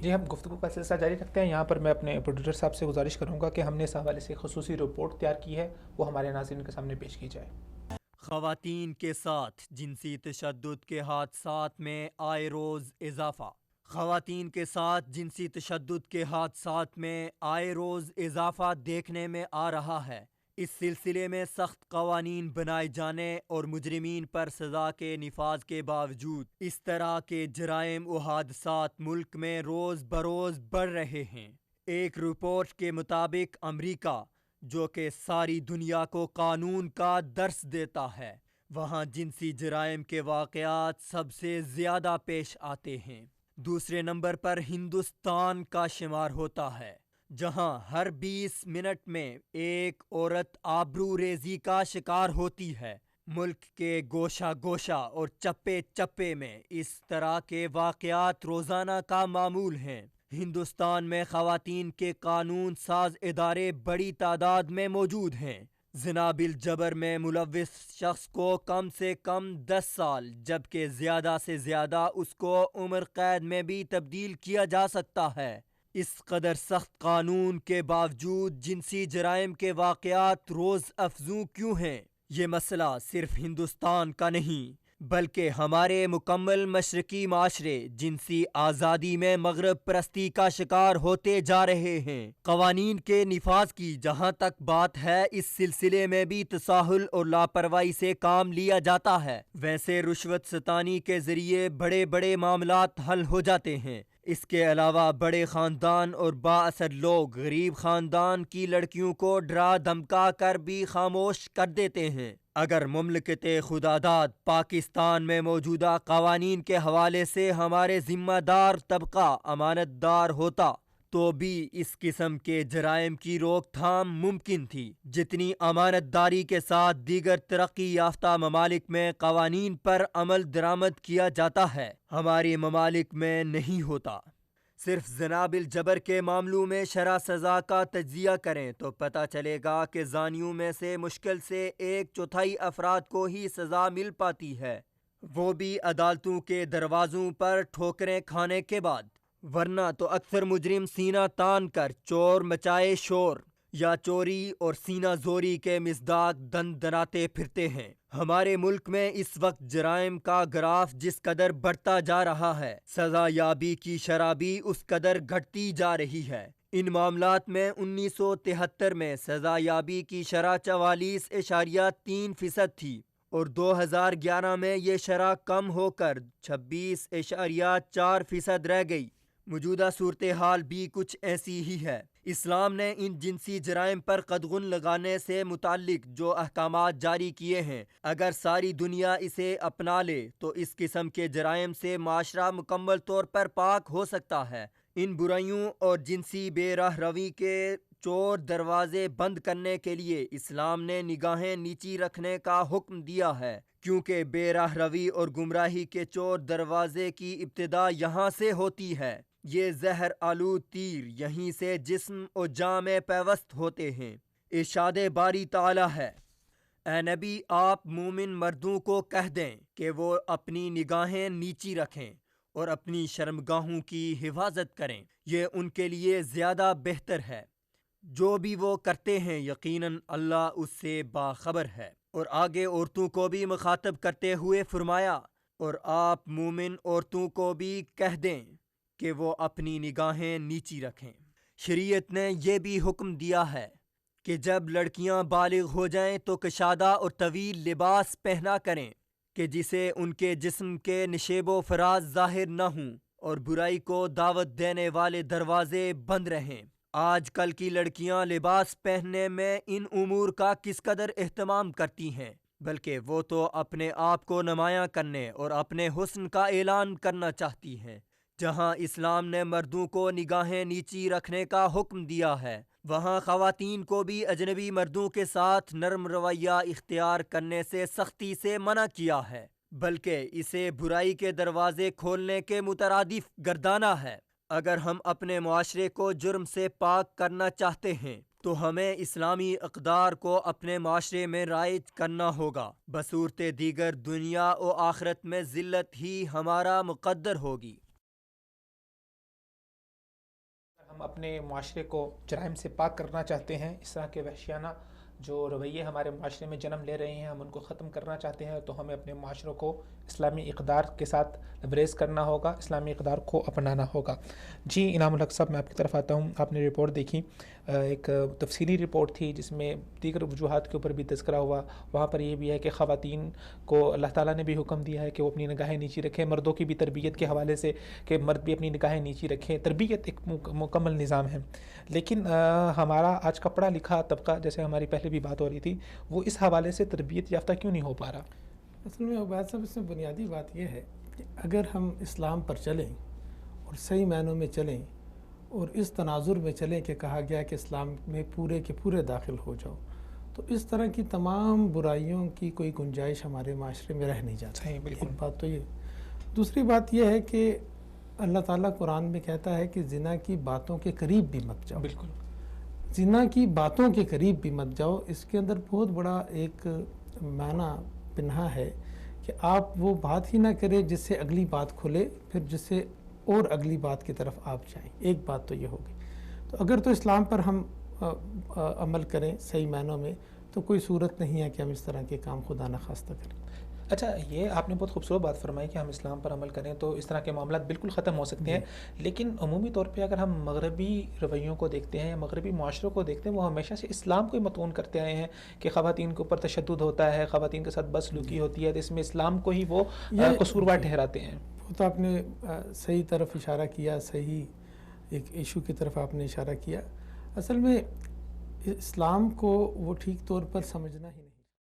جی ہم گفتگو کا سلسلہ جاری رکھتے ہیں. یہاں پر میں اپنے پروڈیوسر صاحب سے گزارش کروں گا کہ ہم نے اس حوالے سے خصوصی رپورٹ تیار کی ہے، وہ ہمارے ناظرین کے سامنے پیش کی جائے. خواتین کے ساتھ جنسی تشدد کے حادثات میں آئے روز اضافہ. خواتین کے ساتھ جنسی تشدد کے حادثات میں آئے روز اضافہ دیکھنے میں آ رہا ہے. اس سلسلے میں سخت قوانین بنائے جانے اور مجرمین پر سزا کے نفاذ کے باوجود اس طرح کے جرائم و حادثات ملک میں روز بروز بڑھ رہے ہیں. ایک رپورٹ کے مطابق امریکہ، جو کہ ساری دنیا کو قانون کا درس دیتا ہے، وہاں جنسی جرائم کے واقعات سب سے زیادہ پیش آتے ہیں. دوسرے نمبر پر ہندوستان کا شمار ہوتا ہے، جہاں ہر 20 منٹ میں ایک عورت آبرو ریزی کا شکار ہوتی ہے. ملک کے گوشہ گوشہ اور چپے چپے میں اس طرح کے واقعات روزانہ کا معمول ہیں. ہندوستان میں خواتین کے قانون ساز ادارے بڑی تعداد میں موجود ہیں. زنا بالجبر میں ملوث شخص کو کم سے کم 10 سال جبکہ زیادہ سے زیادہ اس کو عمر قید میں بھی تبدیل کیا جا سکتا ہے. اس قدر سخت قانون کے باوجود جنسی جرائم کے واقعات روز افزوں کیوں ہیں؟ یہ مسئلہ صرف ہندوستان کا نہیں بلکہ ہمارے مکمل مشرقی معاشرے جنسی آزادی میں مغرب پرستی کا شکار ہوتے جا رہے ہیں. قوانین کے نفاذ کی جہاں تک بات ہے، اس سلسلے میں بھی تساہل اور لاپرواہی سے کام لیا جاتا ہے. ویسے رشوت ستانی کے ذریعے بڑے بڑے معاملات حل ہو جاتے ہیں. اس کے علاوہ بڑے خاندان اور بااثر لوگ غریب خاندان کی لڑکیوں کو ڈرا دھمکا کر بھی خاموش کر دیتے ہیں. اگر مملکت خداداد پاکستان میں موجودہ قوانین کے حوالے سے ہمارے ذمہ دار طبقہ امانت دار ہوتا تو بھی اس قسم کے جرائم کی روک تھام ممکن تھی. جتنی امانت داری کے ساتھ دیگر ترقی یافتہ ممالک میں قوانین پر عمل درآمد کیا جاتا ہے، ہمارے ممالک میں نہیں ہوتا. صرف زنا بالجبر کے معاملوں میں شرح سزا کا تجزیہ کریں تو پتہ چلے گا کہ زانیوں میں سے مشکل سے 1/4 افراد کو ہی سزا مل پاتی ہے، وہ بھی عدالتوں کے دروازوں پر ٹھوکریں کھانے کے بعد. ورنہ تو اکثر مجرم سینہ تان کر چور مچائے شور یا چوری اور سینہ زوری کے مصداق دن دناتے پھرتے ہیں. ہمارے ملک میں اس وقت جرائم کا گراف جس قدر بڑھتا جا رہا ہے، سزا یابی کی شرح بھی اس قدر گھٹتی جا رہی ہے. ان معاملات میں 1973 میں سزا یابی کی شرح 44.3% تھی اور 2011 میں یہ شرح کم ہو کر 26.4% رہ گئی. موجودہ صورتحال بھی کچھ ایسی ہی ہے. اسلام نے ان جنسی جرائم پر قدغن لگانے سے متعلق جو احکامات جاری کیے ہیں، اگر ساری دنیا اسے اپنا لے تو اس قسم کے جرائم سے معاشرہ مکمل طور پر پاک ہو سکتا ہے. ان برائیوں اور جنسی بے راہ روی کے چور دروازے بند کرنے کے لیے اسلام نے نگاہیں نیچی رکھنے کا حکم دیا ہے، کیونکہ بے راہ روی اور گمراہی کے چور دروازے کی ابتدا یہاں سے ہوتی ہے. یہ زہر آلود تیر یہیں سے جسم و جاں میں پیوست ہوتے ہیں. ارشاد باری تعالی ہے، اے نبی آپ مومن مردوں کو کہہ دیں کہ وہ اپنی نگاہیں نیچی رکھیں اور اپنی شرمگاہوں کی حفاظت کریں، یہ ان کے لیے زیادہ بہتر ہے. جو بھی وہ کرتے ہیں یقیناً اللہ اس سے باخبر ہے. اور آگے عورتوں کو بھی مخاطب کرتے ہوئے فرمایا، اور آپ مومن عورتوں کو بھی کہہ دیں کہ وہ اپنی نگاہیں نیچی رکھیں. شریعت نے یہ بھی حکم دیا ہے کہ جب لڑکیاں بالغ ہو جائیں تو کشادہ اور طویل لباس پہنا کریں کہ جسے ان کے جسم کے نشیب و فراز ظاہر نہ ہوں اور برائی کو دعوت دینے والے دروازے بند رہیں. آج کل کی لڑکیاں لباس پہننے میں ان امور کا کس قدر اہتمام کرتی ہیں، بلکہ وہ تو اپنے آپ کو نمایاں کرنے اور اپنے حسن کا اعلان کرنا چاہتی ہیں. جہاں اسلام نے مردوں کو نگاہیں نیچی رکھنے کا حکم دیا ہے، وہاں خواتین کو بھی اجنبی مردوں کے ساتھ نرم رویہ اختیار کرنے سے سختی سے منع کیا ہے، بلکہ اسے برائی کے دروازے کھولنے کے مترادف گردانا ہے. اگر ہم اپنے معاشرے کو جرم سے پاک کرنا چاہتے ہیں تو ہمیں اسلامی اقدار کو اپنے معاشرے میں رائج کرنا ہوگا، بصورت دیگر دنیا و آخرت میں ذلت ہی ہمارا مقدر ہوگی. ہم اپنے معاشرے کو جرائم سے پاک کرنا چاہتے ہیں، اس طرح کے وحشیانہ جو رویے ہمارے معاشرے میں جنم لے رہے ہیں ہم ان کو ختم کرنا چاہتے ہیں، تو ہمیں اپنے معاشروں کو اسلامی اقدار کے ساتھ لبریز کرنا ہوگا، اسلامی اقدار کو اپنانا ہوگا۔ جی انعام الحق صاحب، میں آپ کی طرف آتا ہوں۔ آپ نے رپورٹ دیکھی، ایک تفصیلی رپورٹ تھی جس میں دیگر وجوہات کے اوپر بھی تذکرہ ہوا۔ وہاں پر یہ بھی ہے کہ خواتین کو اللہ تعالیٰ نے بھی حکم دیا ہے کہ وہ اپنی نگاہیں نیچی رکھیں، مردوں کی بھی تربیت کے حوالے سے کہ مرد بھی اپنی نگاہیں نیچی رکھیں، تربیت ایک مکمل نظام ہے۔ لیکن ہمارا آج کا پڑھا لکھا طبقہ، جیسے ہماری پہلے بھی بات ہو رہی تھی، وہ اس حوالے سے تربیت یافتہ کیوں نہیں ہو پا رہا؟ اصل میں عبید صاحب اس میں بنیادی بات یہ ہے کہ اگر ہم اسلام پر چلیں اور صحیح معنوں میں چلیں اور اس تناظر میں چلیں کہ کہا گیا کہ اسلام میں پورے کے پورے داخل ہو جاؤ، تو اس طرح کی تمام برائیوں کی کوئی گنجائش ہمارے معاشرے میں رہ نہیں جاتی۔ صحیح، بالکل۔ ایک بات تو یہ۔ دوسری بات یہ ہے کہ اللہ تعالیٰ قرآن میں کہتا ہے کہ زنا کی باتوں کے قریب بھی مت جاؤ۔ بالکل، زنا کی باتوں کے قریب بھی مت جاؤ، اس کے اندر بہت بڑا ایک معنی پنہا ہے کہ آپ وہ بات ہی نہ کریں جس سے اگلی بات کھلے، پھر جس سے اور اگلی بات کی طرف آپ جائیں۔ ایک بات تو یہ ہوگی۔ تو اگر تو اسلام پر ہم عمل کریں صحیح معنوں میں، تو کوئی صورت نہیں ہے کہ ہم اس طرح کے کام خدا نخواستہ کریں۔ اچھا، یہ آپ نے بہت خوبصورت بات فرمائی کہ ہم اسلام پر عمل کریں تو اس طرح کے معاملات بالکل ختم ہو سکتے ہیں، لیکن عمومی طور پہ اگر ہم مغربی رویوں کو دیکھتے ہیں یا مغربی معاشروں کو دیکھتے ہیں، وہ ہمیشہ سے اسلام کو ہی متون کرتے آئے ہیں کہ خواتین کے اوپر تشدد ہوتا ہے، خواتین کے ساتھ بدسلوکی ہوتی ہے، تو اس میں اسلام کو ہی وہ قصوروار ٹھہراتے ہیں۔ وہ تو آپ نے صحیح طرف اشارہ کیا، صحیح ایک ایشو کی طرف آپ نے اشارہ کیا۔ اصل میں اسلام کو وہ ٹھیک طور پر سمجھنا ہی نہیں۔